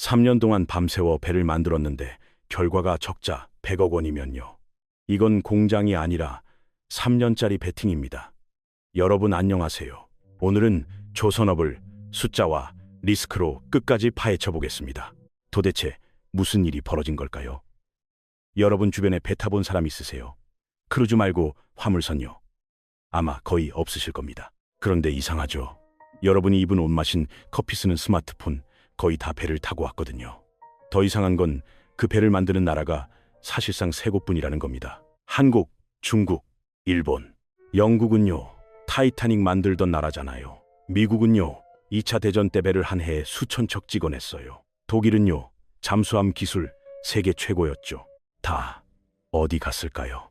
3년 동안 밤새워 배를 만들었는데 결과가 적자 100억 원이면요. 이건 공장이 아니라 3년짜리 베팅입니다. 여러분 안녕하세요. 오늘은 조선업을 숫자와 리스크로 끝까지 파헤쳐 보겠습니다. 도대체 무슨 일이 벌어진 걸까요? 여러분 주변에 배 타본 사람 있으세요? 크루즈 말고 화물선요? 아마 거의 없으실 겁니다. 그런데 이상하죠. 여러분이 입은 옷 마신 커피 쓰는 스마트폰 거의 다 배를 타고 왔거든요. 더 이상한 건 그 배를 만드는 나라가 사실상 세 곳뿐이라는 겁니다. 한국, 중국, 일본. 영국은요, 타이타닉 만들던 나라잖아요. 미국은요, 2차 대전 때 배를 한 해에 수천 척 찍어냈어요. 독일은요, 잠수함 기술 세계 최고였죠. 다 어디 갔을까요?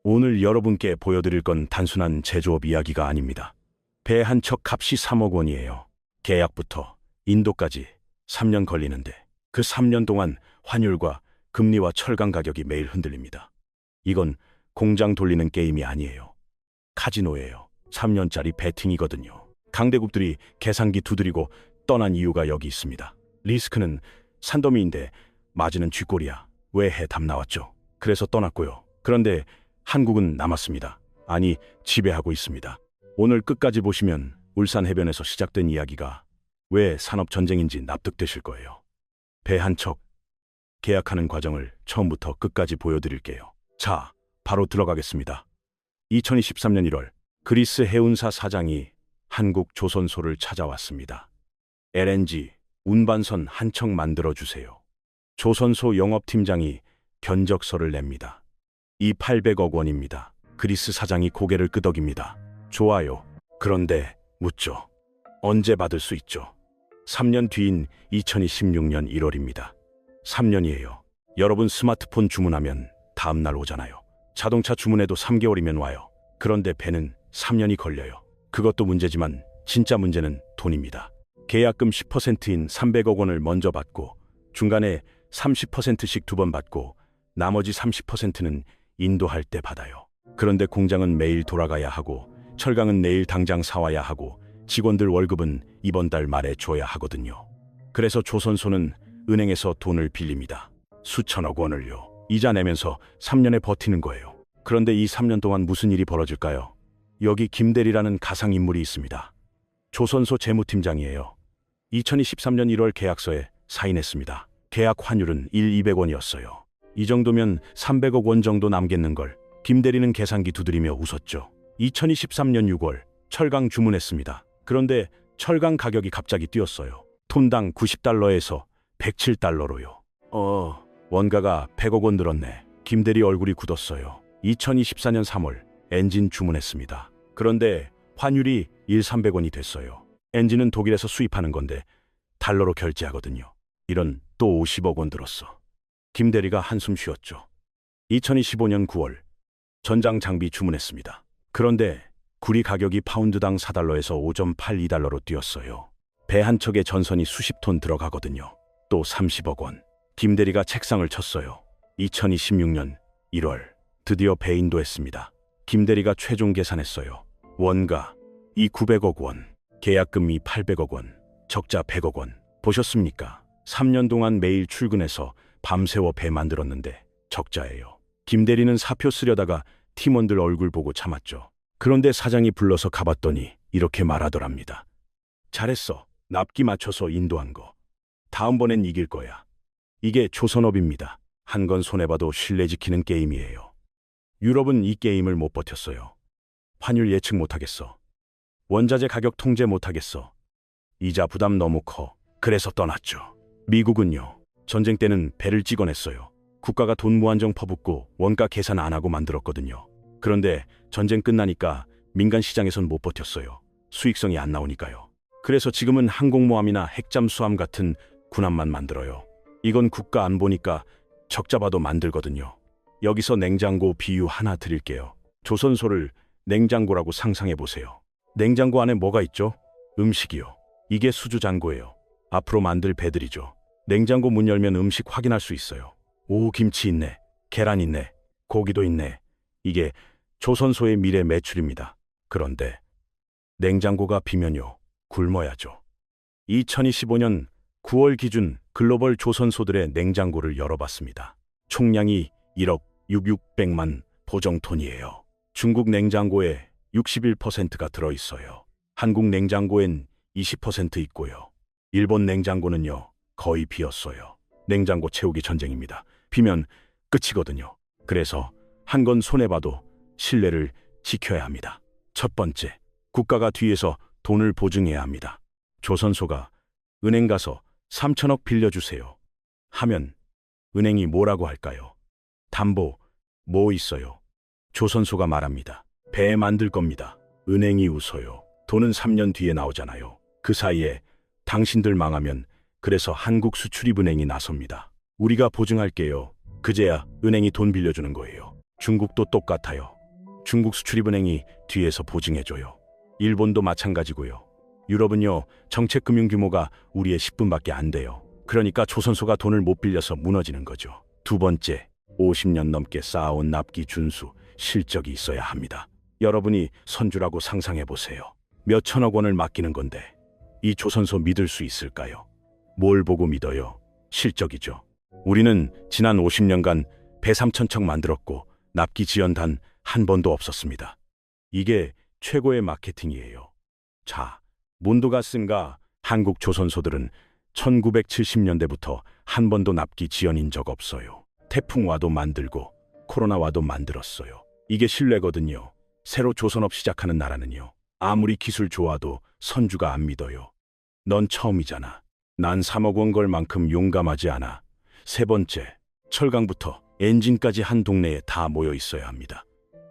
오늘 여러분께 보여드릴 건 단순한 제조업 이야기가 아닙니다. 배 한 척 값이 3억 원이에요. 계약부터 인도까지 3년 걸리는데 그 3년 동안 환율과 금리와 철강 가격이 매일 흔들립니다. 이건 공장 돌리는 게임이 아니에요. 카지노예요. 3년짜리 베팅이거든요. 강대국들이 계산기 두드리고 떠난 이유가 여기 있습니다. 리스크는 산더미인데 맞이는 쥐꼬리야. 왜 해 답 나왔죠. 그래서 떠났고요. 그런데 한국은 남았습니다. 아니, 지배하고 있습니다. 오늘 끝까지 보시면 울산 해변에서 시작된 이야기가 왜 산업전쟁인지 납득되실 거예요. 배 한 척 계약하는 과정을 처음부터 끝까지 보여드릴게요. 자, 바로 들어가겠습니다. 2023년 1월 그리스 해운사 사장이 한국 조선소를 찾아왔습니다. LNG 운반선 한 척 만들어주세요. 조선소 영업팀장이 견적서를 냅니다. 이 800억 원입니다. 그리스 사장이 고개를 끄덕입니다. 좋아요. 그런데 묻죠. 언제 받을 수 있죠? 3년 뒤인 2026년 1월입니다. 3년이에요. 여러분 스마트폰 주문하면 다음 날 오잖아요. 자동차 주문해도 3개월이면 와요. 그런데 배는 3년이 걸려요. 그것도 문제지만 진짜 문제는 돈입니다. 계약금 10%인 300억 원을 먼저 받고 중간에 30%씩 2번 받고 나머지 30%는 인도할 때 받아요. 그런데 공장은 매일 돌아가야 하고 철강은 내일 당장 사와야 하고 직원들 월급은 이번 달 말에 줘야 하거든요. 그래서 조선소는 은행에서 돈을 빌립니다. 수천억 원을요. 이자 내면서 3년에 버티는 거예요. 그런데 이 3년 동안 무슨 일이 벌어질까요? 여기 김대리라는 가상인물이 있습니다. 조선소 재무팀장이에요. 2023년 1월 계약서에 사인했습니다. 계약 환율은 200원이었어요. 이 정도면 300억 원 정도 남겠는걸. 김대리는 계산기 두드리며 웃었죠. 2023년 6월 철강 주문했습니다. 그런데 철강 가격이 갑자기 뛰었어요. 톤당 90달러에서 107달러로요. 원가가 100억 원 늘었네. 김대리 얼굴이 굳었어요. 2024년 3월 엔진 주문했습니다. 그런데 환율이 1,300원이 됐어요. 엔진은 독일에서 수입하는 건데 달러로 결제하거든요. 이런 또 50억 원 들었어. 김대리가 한숨 쉬었죠. 2025년 9월 전장 장비 주문했습니다. 그런데 구리 가격이 파운드당 4달러에서 5.82달러로 뛰었어요. 배 한 척에 전선이 수십 톤 들어가거든요. 또 30억 원. 김대리가 책상을 쳤어요. 2026년 1월 드디어 배 인도했습니다. 김대리가 최종 계산했어요. 원가 이 900억 원, 계약금이 800억 원, 적자 100억 원. 보셨습니까? 3년 동안 매일 출근해서 밤새워 배 만들었는데 적자예요. 김대리는 사표 쓰려다가 팀원들 얼굴 보고 참았죠. 그런데 사장이 불러서 가봤더니 이렇게 말하더랍니다. 잘했어. 납기 맞춰서 인도한 거. 다음번엔 이길 거야. 이게 조선업입니다. 한 건 손해봐도 신뢰 지키는 게임이에요. 유럽은 이 게임을 못 버텼어요. 환율 예측 못하겠어. 원자재 가격 통제 못하겠어. 이자 부담 너무 커. 그래서 떠났죠. 미국은요. 전쟁 때는 배를 찍어냈어요. 국가가 돈 무한정 퍼붓고 원가 계산 안 하고 만들었거든요. 그런데 전쟁 끝나니까 민간 시장에선 못 버텼어요. 수익성이 안 나오니까요. 그래서 지금은 항공모함이나 핵잠수함 같은 군함만 만들어요. 이건 국가 안 보니까 적자 봐도 만들거든요. 여기서 냉장고 비유 하나 드릴게요. 조선소를 냉장고라고 상상해 보세요. 냉장고 안에 뭐가 있죠? 음식이요. 이게 수주잔고예요. 앞으로 만들 배들이죠. 냉장고 문 열면 음식 확인할 수 있어요. 오, 김치 있네. 계란 있네. 고기도 있네. 이게 조선소의 미래 매출입니다. 그런데 냉장고가 비면요. 굶어야죠. 2025년 9월 기준 글로벌 조선소들의 냉장고를 열어봤습니다. 총량이 1억 6,600만 보정톤이에요. 중국 냉장고에 61%가 들어있어요. 한국 냉장고엔 20% 있고요. 일본 냉장고는요, 거의 비었어요. 냉장고 채우기 전쟁입니다. 비면 끝이거든요. 그래서 한 건 손해봐도 신뢰를 지켜야 합니다. 첫 번째, 국가가 뒤에서 돈을 보증해야 합니다. 조선소가 은행 가서 3천억 빌려주세요 하면 은행이 뭐라고 할까요? 담보 뭐 있어요? 조선소가 말합니다. 배 만들 겁니다. 은행이 웃어요. 돈은 3년 뒤에 나오잖아요. 그 사이에 당신들 망하면 그래서 한국수출입은행이 나섭니다. 우리가 보증할게요. 그제야 은행이 돈 빌려주는 거예요. 중국도 똑같아요. 중국 수출입은행이 뒤에서 보증해줘요. 일본도 마찬가지고요. 유럽은요, 정책금융 규모가 우리의 10분밖에 안 돼요. 그러니까 조선소가 돈을 못 빌려서 무너지는 거죠. 두 번째, 50년 넘게 쌓아온 납기 준수, 실적이 있어야 합니다. 여러분이 선주라고 상상해보세요. 몇 천억 원을 맡기는 건데 이 조선소 믿을 수 있을까요? 뭘 보고 믿어요? 실적이죠. 우리는 지난 50년간 배 3,000척 만들었고 납기 지연 단 한 번도 없었습니다. 이게 최고의 마케팅이에요. 자, 몬도가 쓴가? 한국 조선소들은 1970년대부터 한 번도 납기 지연인 적 없어요. 태풍 와도 만들고 코로나 와도 만들었어요. 이게 신뢰거든요. 새로 조선업 시작하는 나라는요, 아무리 기술 좋아도 선주가 안 믿어요. 넌 처음이잖아. 난 3억 원 걸 만큼 용감하지 않아. 세 번째, 철강부터 엔진까지 한 동네에 다 모여 있어야 합니다.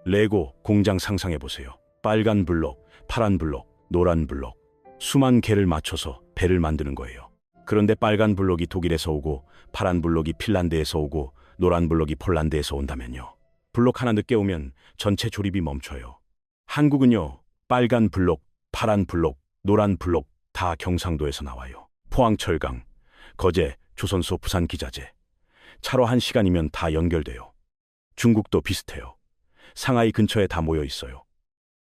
레고 공장 상상해보세요. 빨간 블록, 파란 블록, 노란 블록, 수만 개를 맞춰서 배를 만드는 거예요. 그런데 빨간 블록이 독일에서 오고 파란 블록이 핀란드에서 오고 노란 블록이 폴란드에서 온다면요, 블록 하나 늦게 오면 전체 조립이 멈춰요. 한국은요, 빨간 블록, 파란 블록, 노란 블록 다 경상도에서 나와요. 포항철강, 거제, 조선소, 부산기자재. 차로 1시간이면 다 연결돼요. 중국도 비슷해요. 상하이 근처에 다 모여 있어요.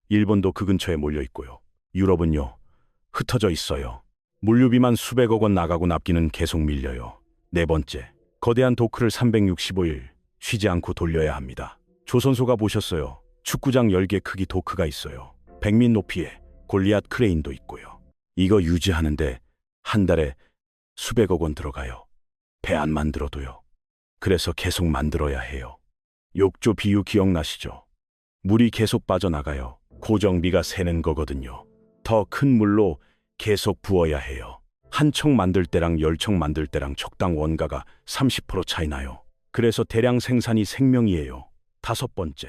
일본도 그 근처에 몰려 있고요. 유럽은요, 흩어져 있어요. 물류비만 수백억 원 나가고 납기는 계속 밀려요. 네 번째, 거대한 도크를 365일 쉬지 않고 돌려야 합니다. 조선소가 보셨어요. 축구장 10개 크기 도크가 있어요. 100민 높이에 골리앗 크레인도 있고요. 이거 유지하는데 한 달에 수백억 원 들어가요. 배 안 만들어도요. 그래서 계속 만들어야 해요. 욕조 비유 기억나시죠? 물이 계속 빠져나가요. 고정비가 새는 거거든요. 더 큰 물로 계속 부어야 해요. 한 척 만들 때랑 10척 만들 때랑 척당 원가가 30% 차이 나요. 그래서 대량 생산이 생명이에요. 다섯 번째,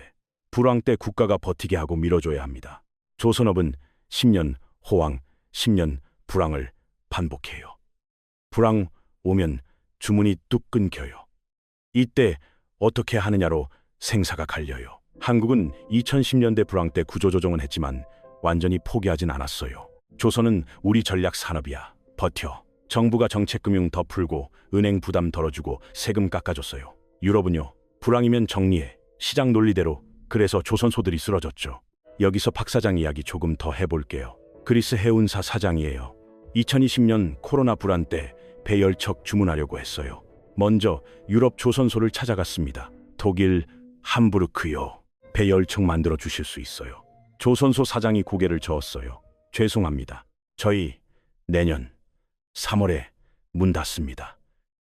불황 때 국가가 버티게 하고 밀어줘야 합니다. 조선업은 10년 호황, 10년 불황을 반복해요. 불황 오면 주문이 뚝 끊겨요. 이때 어떻게 하느냐로 생사가 갈려요. 한국은 2010년대 불황 때 구조조정은 했지만 완전히 포기하진 않았어요. 조선은 우리 전략 산업이야. 버텨. 정부가 정책금융 더 풀고 은행 부담 덜어주고 세금 깎아줬어요. 유럽은요, 불황이면 정리해. 시장 논리대로. 그래서 조선소들이 쓰러졌죠. 여기서 박 사장 이야기 조금 더 해볼게요. 그리스 해운사 사장이에요. 2020년 코로나 불안 때 배 10척 주문하려고 했어요. 먼저 유럽 조선소를 찾아갔습니다. 독일 함부르크요. 배 10척 만들어 주실 수 있어요. 조선소 사장이 고개를 저었어요. 죄송합니다. 저희 내년 3월에 문 닫습니다.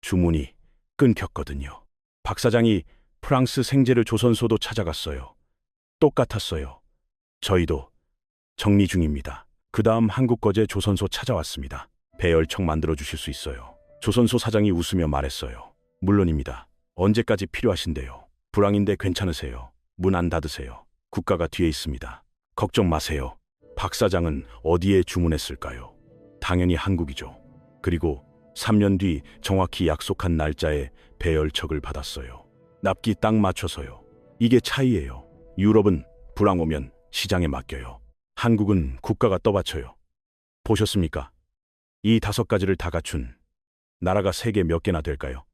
주문이 끊겼거든요. 박 사장이 프랑스 생제르 조선소도 찾아갔어요. 똑같았어요. 저희도 정리 중입니다. 그 다음 한국 거제 조선소 찾아왔습니다. 배 10척 만들어 주실 수 있어요. 조선소 사장이 웃으며 말했어요. 물론입니다. 언제까지 필요하신데요? 불황인데 괜찮으세요? 문 안 닫으세요. 국가가 뒤에 있습니다. 걱정 마세요. 박 사장은 어디에 주문했을까요? 당연히 한국이죠. 그리고 3년 뒤 정확히 약속한 날짜에 배 10척을 받았어요. 납기 딱 맞춰서요. 이게 차이예요. 유럽은 불황 오면 시장에 맡겨요. 한국은 국가가 떠받쳐요. 보셨습니까? 이 5가지를 다 갖춘 나라가 세계 몇 개나 될까요?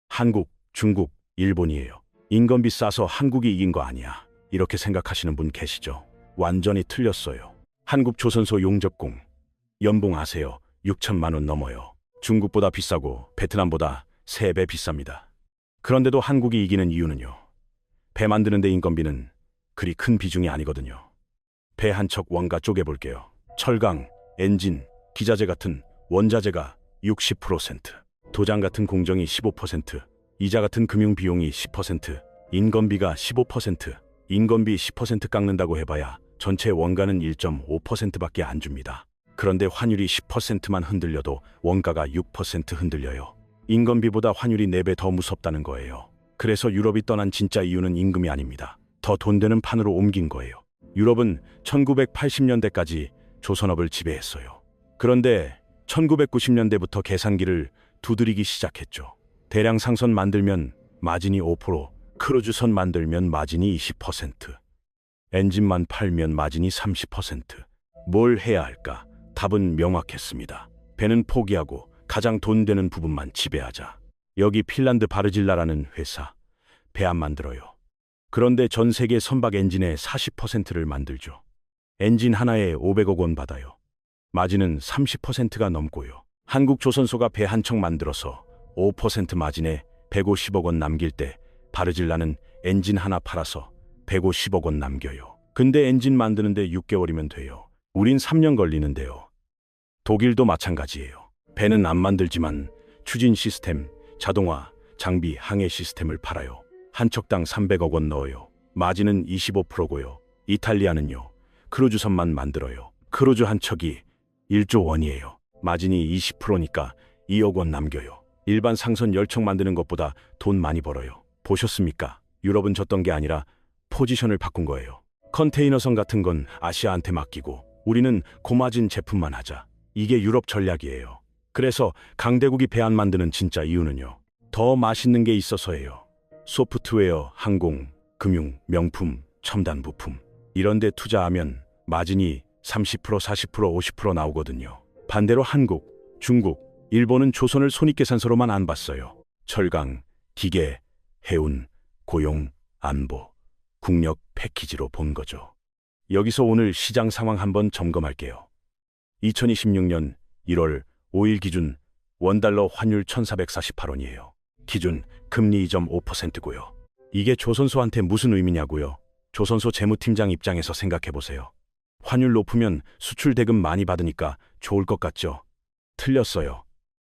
한국, 중국, 일본이에요. 인건비 싸서 한국이 이긴 거 아니야. 이렇게 생각하시는 분 계시죠? 완전히 틀렸어요. 한국 조선소 용접공 연봉 아세요? 6천만 원 넘어요. 중국보다 비싸고 베트남보다 3배 비쌉니다. 그런데도 한국이 이기는 이유는요. 배 만드는 데 인건비는 그리 큰 비중이 아니거든요. 배 한 척 원가 쪼개볼게요. 철강, 엔진, 기자재 같은 원자재가 60%, 도장 같은 공정이 15%, 이자 같은 금융 비용이 10%, 인건비가 15%, 인건비 10% 깎는다고 해봐야 전체 원가는 1.5%밖에 안 줍니다. 그런데 환율이 10%만 흔들려도 원가가 6% 흔들려요. 인건비보다 환율이 4배 더 무섭다는 거예요. 그래서 유럽이 떠난 진짜 이유는 임금이 아닙니다. 더 돈 되는 판으로 옮긴 거예요. 유럽은 1980년대까지 조선업을 지배했어요. 그런데 1990년대부터 계산기를 두드리기 시작했죠. 대량 상선 만들면 마진이 5%, 크루즈선 만들면 마진이 20%, 엔진만 팔면 마진이 30%. 뭘 해야 할까? 답은 명확했습니다. 배는 포기하고 가장 돈 되는 부분만 지배하자. 여기 핀란드 바르질라라는 회사, 배 안 만들어요. 그런데 전 세계 선박 엔진의 40%를 만들죠. 엔진 하나에 500억 원 받아요. 마진은 30%가 넘고요. 한국 조선소가 배 한 척 만들어서 5% 마진에 150억 원 남길 때 바르질라는 엔진 하나 팔아서 150억 원 남겨요. 근데 엔진 만드는데 6개월이면 돼요. 우린 3년 걸리는데요. 독일도 마찬가지예요. 배는 안 만들지만 추진 시스템, 자동화, 장비, 항해 시스템을 팔아요. 한 척당 300억 원 넣어요. 마진은 25%고요. 이탈리아는요. 크루즈선만 만들어요. 크루즈 한 척이 1조 원이에요. 마진이 20%니까 2억 원 남겨요. 일반 상선 10척 만드는 것보다 돈 많이 벌어요. 보셨습니까? 유럽은 졌던 게 아니라 포지션을 바꾼 거예요. 컨테이너선 같은 건 아시아한테 맡기고 우리는 고마진 제품만 하자. 이게 유럽 전략이에요. 그래서 강대국이 배 안 만드는 진짜 이유는요. 더 맛있는 게 있어서예요. 소프트웨어, 항공, 금융, 명품, 첨단 부품 이런 데 투자하면 마진이 30%, 40%, 50% 나오거든요. 반대로 한국, 중국, 일본은 조선을 손익계산서로만 안 봤어요. 철강, 기계, 해운, 고용, 안보, 국력 패키지로 본 거죠. 여기서 오늘 시장 상황 한번 점검할게요. 2026년 1월 5일 기준 원달러 환율 1,448원이에요. 기준 금리 2.5%고요. 이게 조선소한테 무슨 의미냐고요? 조선소 재무팀장 입장에서 생각해보세요. 환율 높으면 수출 대금 많이 받으니까 좋을 것 같죠? 틀렸어요.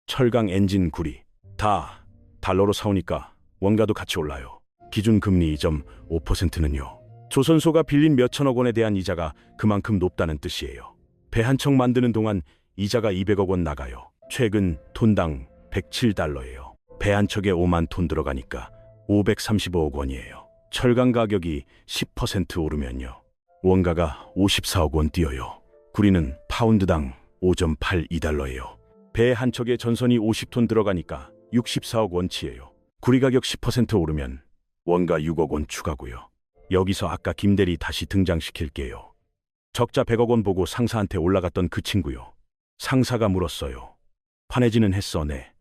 철강, 엔진, 구리 다 달러로 사오니까 원가도 같이 올라요. 기준 금리 2.5%는요. 조선소가 빌린 몇천억 원에 대한 이자가 그만큼 높다는 뜻이에요. 배 한 척 만드는 동안 이자가 200억 원 나가요. 최근 톤당 107달러예요. 배 한 척에 5만 톤 들어가니까 535억 원이에요. 철강 가격이 10% 오르면요. 원가가 54억 원 뛰어요. 구리는 파운드당 5.82달러예요. 배 한 척에 전선이 50톤 들어가니까 64억 원치예요. 구리 가격 10% 오르면 원가 6억 원 추가고요. 여기서 아까 김대리 다시 등장시킬게요. 적자 100억 원 보고 상사한테 올라갔던 그 친구요. 상사가 물었어요. 화내지는 했어. 네.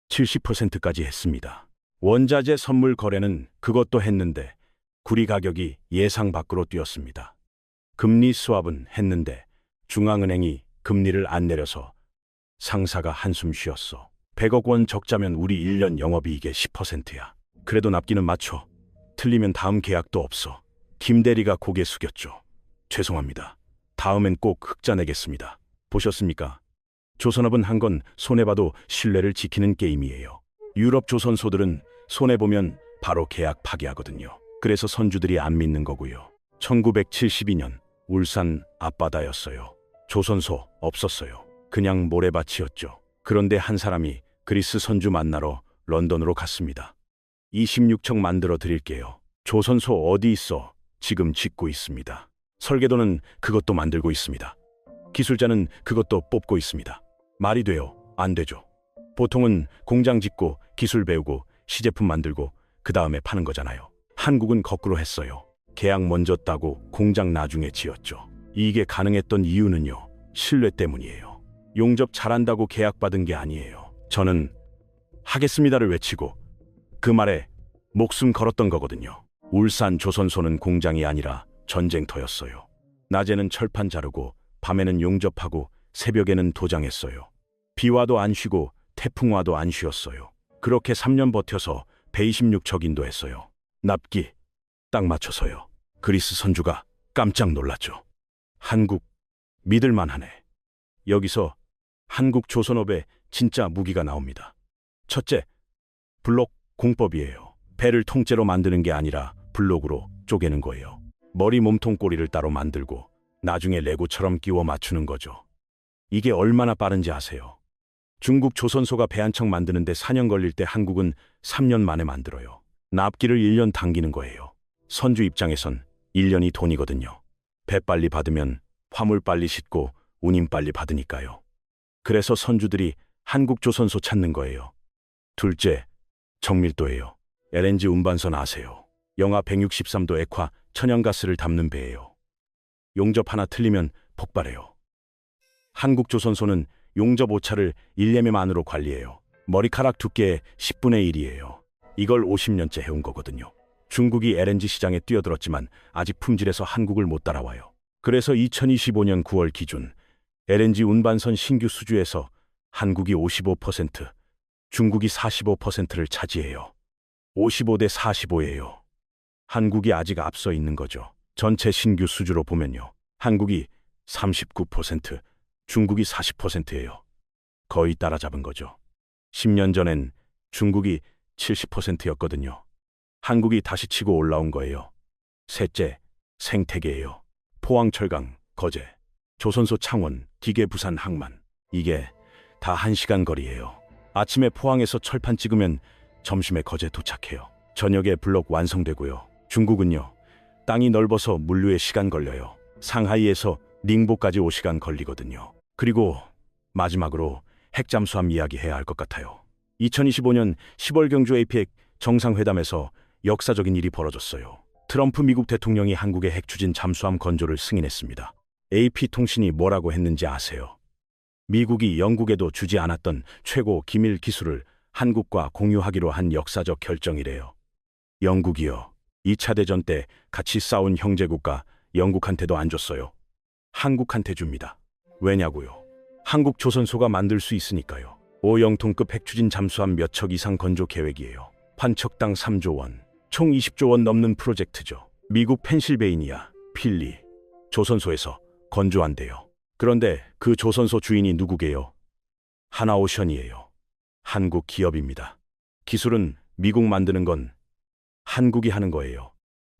70%까지 했습니다. 원자재 선물 거래는 그것도 했는데 구리 가격이 예상 밖으로 뛰었습니다. 금리 스왑은 했는데 중앙은행이 금리를 안 내려서 상사가 한숨 쉬었어. 100억 원 적자면 우리 1년 영업이익의 10%야. 그래도 납기는 맞춰. 틀리면 다음 계약도 없어. 김대리가 고개 숙였죠. 죄송합니다. 다음엔 꼭 흑자 내겠습니다. 보셨습니까? 조선업은 한 건 손해봐도 신뢰를 지키는 게임이에요. 유럽 조선소들은 손해보면 바로 계약 파기하거든요. 그래서 선주들이 안 믿는 거고요. 1972년 울산 앞바다였어요. 조선소 없었어요. 그냥 모래밭이었죠. 그런데 한 사람이 그리스 선주 만나러 런던으로 갔습니다. 26척 만들어 드릴게요. 조선소 어디 있어? 지금 짓고 있습니다. 설계도는 그것도 만들고 있습니다. 기술자는 그것도 뽑고 있습니다. 말이 돼요? 안 되죠. 보통은 공장 짓고 기술 배우고 시제품 만들고 그 다음에 파는 거잖아요. 한국은 거꾸로 했어요. 계약 먼저 따고 공장 나중에 지었죠. 이게 가능했던 이유는요. 신뢰 때문이에요. 용접 잘한다고 계약받은 게 아니에요. 저는 하겠습니다를 외치고 그 말에 목숨 걸었던 거거든요. 울산 조선소는 공장이 아니라 전쟁터였어요. 낮에는 철판 자르고 밤에는 용접하고 새벽에는 도장했어요. 비 와도 안 쉬고 태풍 와도 안 쉬었어요. 그렇게 3년 버텨서 126척 인도했어요. 납기 딱 맞춰서요. 그리스 선주가 깜짝 놀랐죠. 한국 믿을만하네. 여기서 한국 조선업의 진짜 무기가 나옵니다. 첫째, 블록 공법이에요. 배를 통째로 만드는 게 아니라 블록으로 쪼개는 거예요. 머리 몸통 꼬리를 따로 만들고 나중에 레고처럼 끼워 맞추는 거죠. 이게 얼마나 빠른지 아세요? 중국 조선소가 배 한 척 만드는데 4년 걸릴 때 한국은 3년 만에 만들어요. 납기를 1년 당기는 거예요. 선주 입장에선 1년이 돈이거든요. 배 빨리 받으면 화물 빨리 싣고 운임 빨리 받으니까요. 그래서 선주들이 한국 조선소 찾는 거예요. 둘째, 정밀도예요. LNG 운반선 아세요? 영하 163도 액화 천연가스를 담는 배예요. 용접 하나 틀리면 폭발해요. 한국 조선소는 용접 오차를 1mm만으로 관리해요. 머리카락 두께의 10분의 1이에요. 이걸 50년째 해온 거거든요. 중국이 LNG 시장에 뛰어들었지만 아직 품질에서 한국을 못 따라와요. 그래서 2025년 9월 기준 LNG 운반선 신규 수주에서 한국이 55%, 중국이 45%를 차지해요. 55대 45예요. 한국이 아직 앞서 있는 거죠. 전체 신규 수주로 보면요. 한국이 39%, 중국이 40%예요. 거의 따라잡은 거죠. 10년 전엔 중국이 70%였거든요. 한국이 다시 치고 올라온 거예요. 셋째, 생태계예요. 포항 철강, 거제, 조선소 창원, 기계 부산 항만. 이게 다 1시간 거리예요. 아침에 포항에서 철판 찍으면 점심에 거제 도착해요. 저녁에 블록 완성되고요. 중국은요. 땅이 넓어서 물류에 시간 걸려요. 상하이에서 닝보까지 5시간 걸리거든요. 그리고 마지막으로 핵잠수함 이야기 해야 할 것 같아요. 2025년 10월 경주 APEC 정상회담에서 역사적인 일이 벌어졌어요. 트럼프 미국 대통령이 한국의 핵 추진 잠수함 건조를 승인했습니다. AP통신이 뭐라고 했는지 아세요? 미국이 영국에도 주지 않았던 최고 기밀 기술을 한국과 공유하기로 한 역사적 결정이래요. 영국이요. 2차 대전 때 같이 싸운 형제국가 영국한테도 안 줬어요. 한국한테 줍니다. 왜냐고요? 한국 조선소가 만들 수 있으니까요. 5영통급 핵추진 잠수함 몇 척 이상 건조 계획이에요. 한 척당 3조 원, 총 20조 원 넘는 프로젝트죠. 미국 펜실베이니아, 필리, 조선소에서 건조한대요. 그런데 그 조선소 주인이 누구게요? 하나오션이에요. 한국 기업입니다. 기술은 미국 만드는 건 한국이 하는 거예요.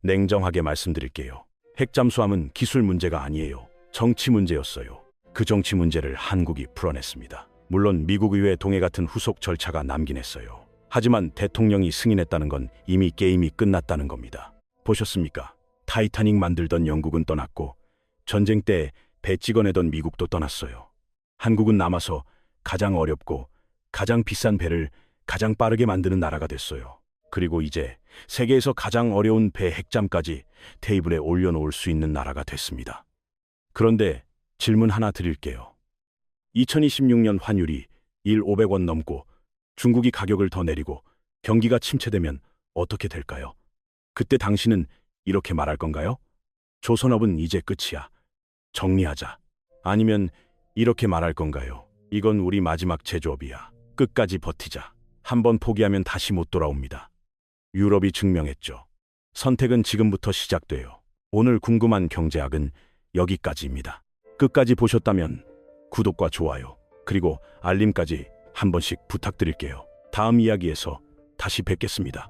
냉정하게 말씀드릴게요. 핵잠수함은 기술 문제가 아니에요. 정치 문제였어요. 그 정치 문제를 한국이 풀어냈습니다. 물론 미국 의회 동의 같은 후속 절차가 남긴 했어요. 하지만 대통령이 승인했다는 건 이미 게임이 끝났다는 겁니다. 보셨습니까? 타이타닉 만들던 영국은 떠났고 전쟁 때 배 찍어내던 미국도 떠났어요. 한국은 남아서 가장 어렵고 가장 비싼 배를 가장 빠르게 만드는 나라가 됐어요. 그리고 이제 세계에서 가장 어려운 배 핵잠까지 테이블에 올려놓을 수 있는 나라가 됐습니다. 그런데 질문 하나 드릴게요. 2026년 환율이 1,500원 넘고 중국이 가격을 더 내리고 경기가 침체되면 어떻게 될까요? 그때 당신은 이렇게 말할 건가요? 조선업은 이제 끝이야. 정리하자. 아니면 이렇게 말할 건가요? 이건 우리 마지막 제조업이야. 끝까지 버티자. 한번 포기하면 다시 못 돌아옵니다. 유럽이 증명했죠. 선택은 지금부터 시작돼요. 오늘 궁금한 경제학은 여기까지입니다. 끝까지 보셨다면 구독과 좋아요, 그리고 알림까지 한 번씩 부탁드릴게요. 다음 이야기에서 다시 뵙겠습니다.